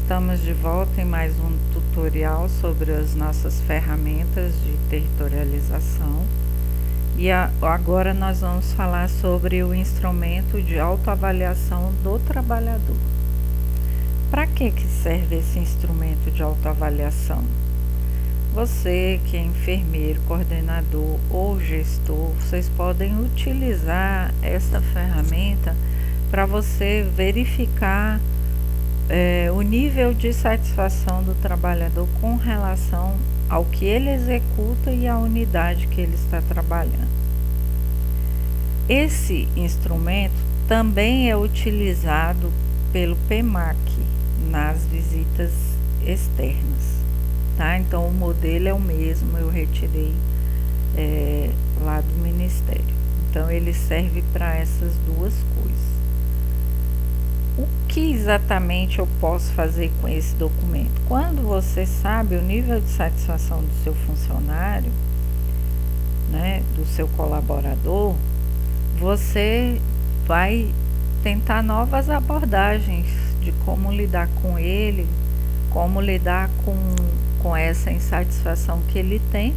estamos de volta em mais um tutorial sobre as nossas ferramentas de territorialização e agora nós vamos falar sobre o instrumento de autoavaliação do trabalhador. Para que serve esse instrumento de autoavaliação? Você que é enfermeiro, coordenador ou gestor, vocês podem utilizar essa ferramenta para você verificar o nível de satisfação do trabalhador com relação ao que ele executa e à unidade que ele está trabalhando. Esse instrumento também é utilizado pelo PMAC nas visitas externas, tá? Então o modelo é o mesmo, eu retirei lá do Ministério. Então ele serve para essas duas coisas. O que exatamente eu posso fazer com esse documento? Quando você sabe o nível de satisfação do seu funcionário, né, do seu colaborador, você vai tentar novas abordagens de como lidar com ele, como lidar com essa insatisfação que ele tem,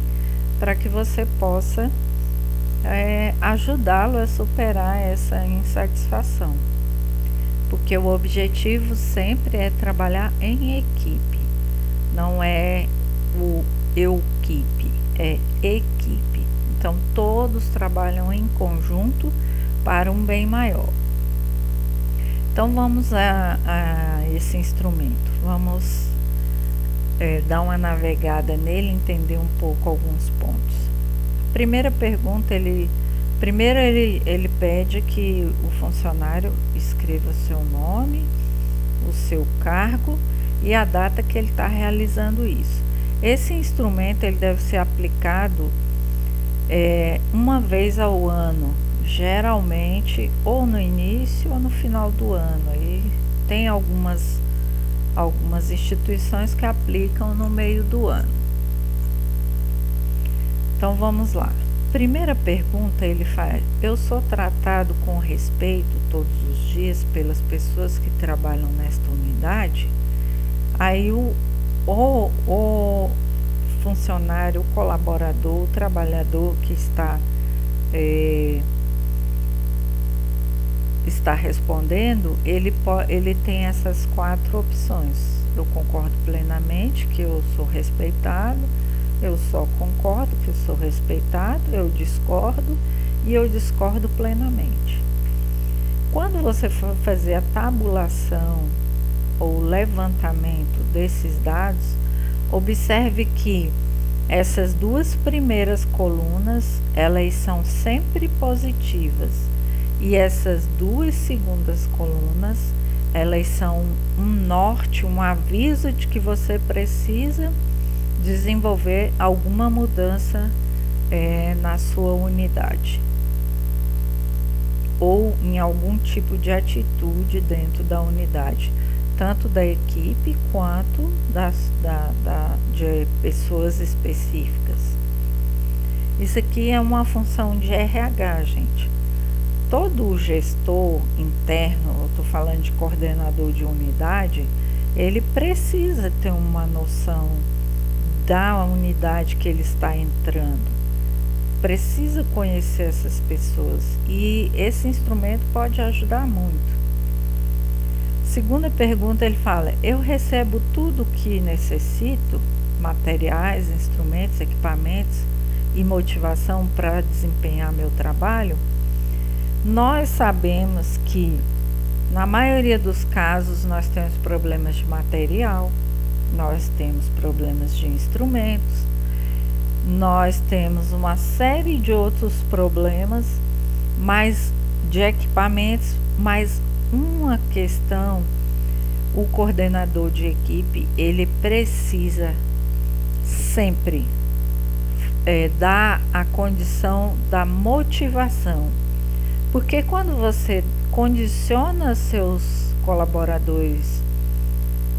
para que você possa ajudá-lo a superar essa insatisfação. Porque o objetivo sempre é trabalhar em equipe, não é o eu-equipe, é equipe. Então todos trabalham em conjunto para um bem maior. Então vamos a esse instrumento, vamos dar uma navegada nele, entender um pouco alguns pontos. A primeira pergunta, primeiro ele pede que o funcionário escreva o seu nome, o seu cargo e a data que ele está realizando isso. Esse instrumento ele deve ser aplicado uma vez ao ano, geralmente ou no início ou no final do ano. E tem algumas instituições que aplicam no meio do ano. Então vamos lá. Primeira pergunta ele faz: eu sou tratado com respeito todos os dias pelas pessoas que trabalham nesta unidade? Aí o funcionário, o colaborador, o trabalhador que está respondendo, ele tem essas quatro opções. Eu concordo plenamente que eu sou respeitado, eu só concordo que eu sou respeitado, eu discordo e eu discordo plenamente. Quando você for fazer a tabulação ou levantamento desses dados, observe que essas duas primeiras colunas, elas são sempre positivas e essas duas segundas colunas, elas são um norte, um aviso de que você precisa desenvolver alguma mudança na sua unidade ou em algum tipo de atitude dentro da unidade, tanto da equipe quanto de pessoas específicas. Isso aqui é uma função de RH, gente. Todo gestor interno, eu estou falando de coordenador de unidade, ele precisa ter uma noção da unidade que ele está entrando, precisa conhecer essas pessoas e esse instrumento pode ajudar muito. Segunda pergunta, ele fala: eu recebo tudo o que necessito, materiais, instrumentos, equipamentos e motivação para desempenhar meu trabalho? Nós sabemos que na maioria dos casos nós temos problemas de material, nós temos problemas de instrumentos, nós temos uma série de outros problemas, mas de equipamentos, mas uma questão, o coordenador de equipe, ele precisa sempre dar a condição da motivação, porque quando você condiciona seus colaboradores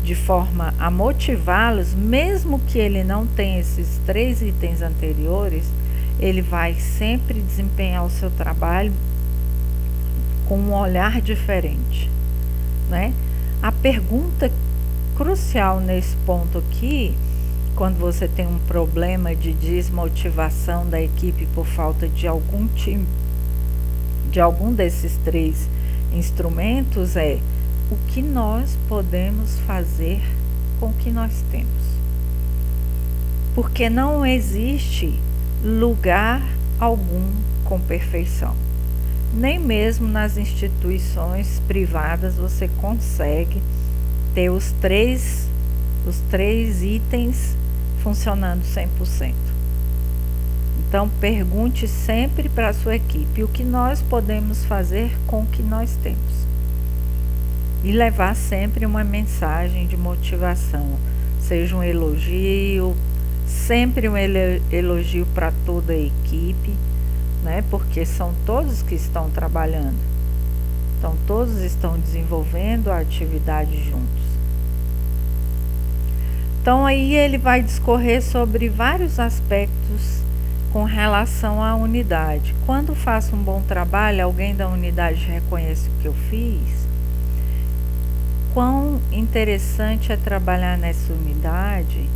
de forma a motivá-los, mesmo que ele não tenha esses 3 itens anteriores, ele vai sempre desempenhar o seu trabalho com um olhar diferente, né? A pergunta Crucial nesse ponto aqui, quando você tem um problema de desmotivação da equipe por falta de algum desses três instrumentos, é o que nós podemos fazer com o que nós temos. Porque não existe lugar algum com perfeição. Nem mesmo nas instituições privadas você consegue ter os três itens funcionando 100%. Então pergunte sempre para a sua equipe o que nós podemos fazer com o que nós temos. E levar sempre uma mensagem de motivação, seja um elogio, sempre um elogio para toda a equipe, né? Porque são todos que estão trabalhando, então todos estão desenvolvendo a atividade juntos. Então aí ele vai discorrer sobre vários aspectos com relação à unidade. Quando faço um bom trabalho, alguém da unidade reconhece o que eu fiz. Quão interessante é trabalhar nessa unidade.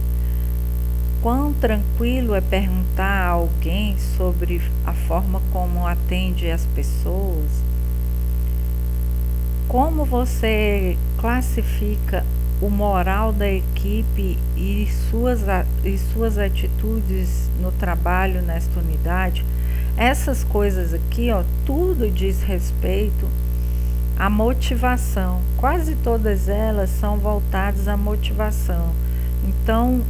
Quão tranquilo é perguntar a alguém sobre a forma como atende as pessoas. Como você classifica o moral da equipe e suas atitudes no trabalho nesta unidade. Essas coisas aqui, ó, tudo diz respeito à motivação. Quase todas elas são voltadas à motivação. Então,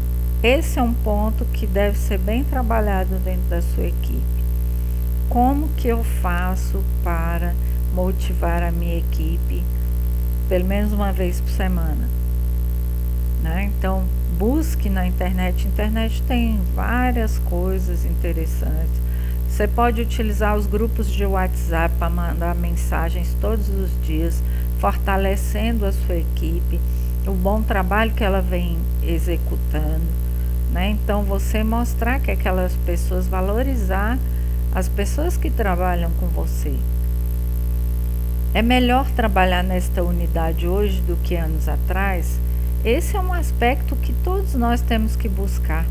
esse é um ponto que deve ser bem trabalhado dentro da sua equipe. Como que eu faço para motivar a minha equipe pelo menos uma vez por semana? Né? Então, busque na internet. A internet tem várias coisas interessantes. Você pode utilizar os grupos de WhatsApp para mandar mensagens todos os dias, fortalecendo a sua equipe, o bom trabalho que ela vem executando, né? Então, você mostrar que aquelas pessoas, valorizar as pessoas que trabalham com você. É melhor trabalhar nesta unidade hoje do que anos atrás? Esse é um aspecto que todos nós temos que buscar,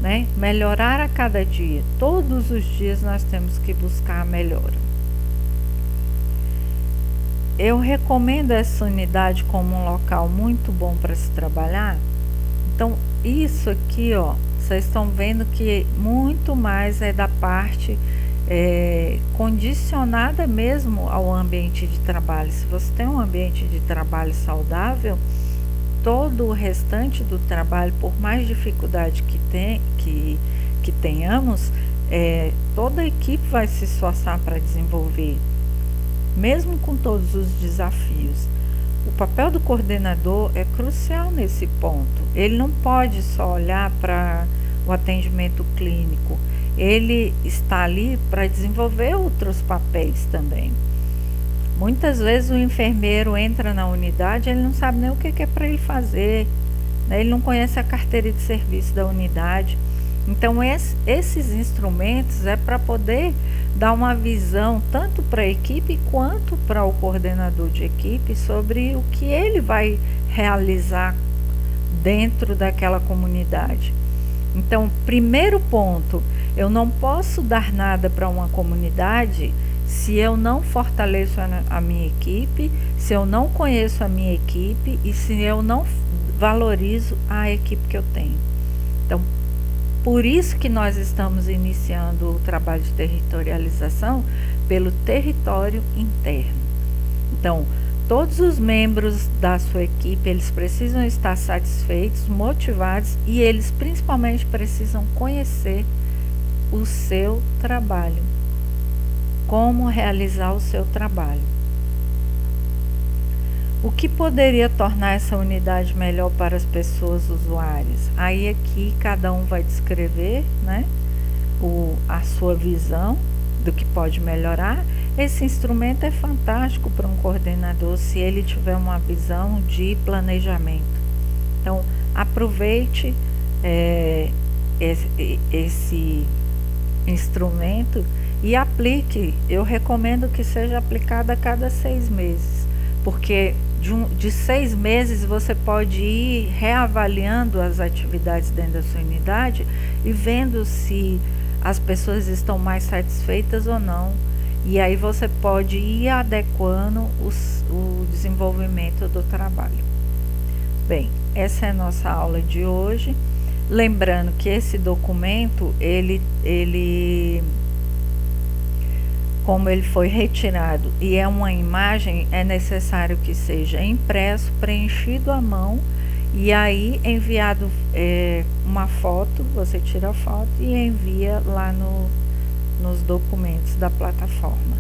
né? Melhorar a cada dia. Todos os dias nós temos que buscar a melhora. Eu recomendo essa unidade como um local muito bom para se trabalhar. Então, isso aqui, ó, vocês estão vendo que muito mais é da parte condicionada mesmo ao ambiente de trabalho. Se você tem um ambiente de trabalho saudável, todo o restante do trabalho, por mais dificuldade que tenhamos, toda a equipe vai se esforçar para desenvolver, mesmo com todos os desafios. O papel do coordenador é crucial nesse ponto. Ele não pode só olhar para o atendimento clínico, ele está ali para desenvolver outros papéis também. Muitas vezes o enfermeiro entra na unidade, ele não sabe nem o que é para ele fazer, né? Ele não conhece a carteira de serviço da unidade. Então esses instrumentos é para poder dar uma visão tanto para a equipe quanto para o coordenador de equipe sobre o que ele vai realizar dentro daquela comunidade. Então, primeiro ponto, eu não posso dar nada para uma comunidade se eu não fortaleço a minha equipe, se eu não conheço a minha equipe e se eu não valorizo a equipe que eu tenho. Então, por isso que nós estamos iniciando o trabalho de territorialização pelo território interno. Então, todos os membros da sua equipe, eles precisam estar satisfeitos, motivados e eles principalmente precisam conhecer o seu trabalho. Como realizar o seu trabalho. O que poderia tornar essa unidade melhor para as pessoas usuárias? Aí aqui cada um vai descrever, né, a sua visão do que pode melhorar. Esse instrumento é fantástico para um coordenador se ele tiver uma visão de planejamento. Então, aproveite esse instrumento e aplique. Eu recomendo que seja aplicado a cada 6 meses, porque de 6 meses você pode ir reavaliando as atividades dentro da sua unidade e vendo se as pessoas estão mais satisfeitas ou não. E aí você pode ir adequando o desenvolvimento do trabalho. Bem, essa é a nossa aula de hoje. Lembrando que esse documento, como ele foi retirado e é uma imagem, é necessário que seja impresso, preenchido à mão e aí enviado uma foto, você tira a foto e envia lá nos documentos da plataforma.